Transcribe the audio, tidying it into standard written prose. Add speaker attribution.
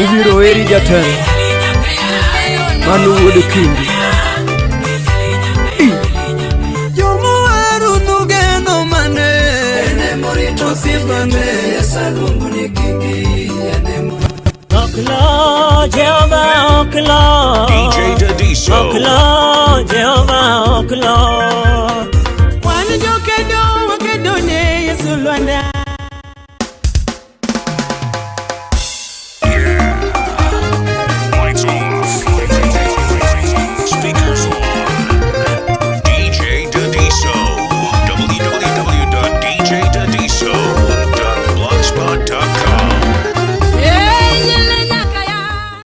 Speaker 1: Ibiro eri jatelo Manu wuod kindi.
Speaker 2: Jomuaru nugeno mane ene morito simbane salungu ni kingi
Speaker 3: Oklo Jehova oklo
Speaker 4: DJ Dadiso
Speaker 3: Oklo Jehova oklo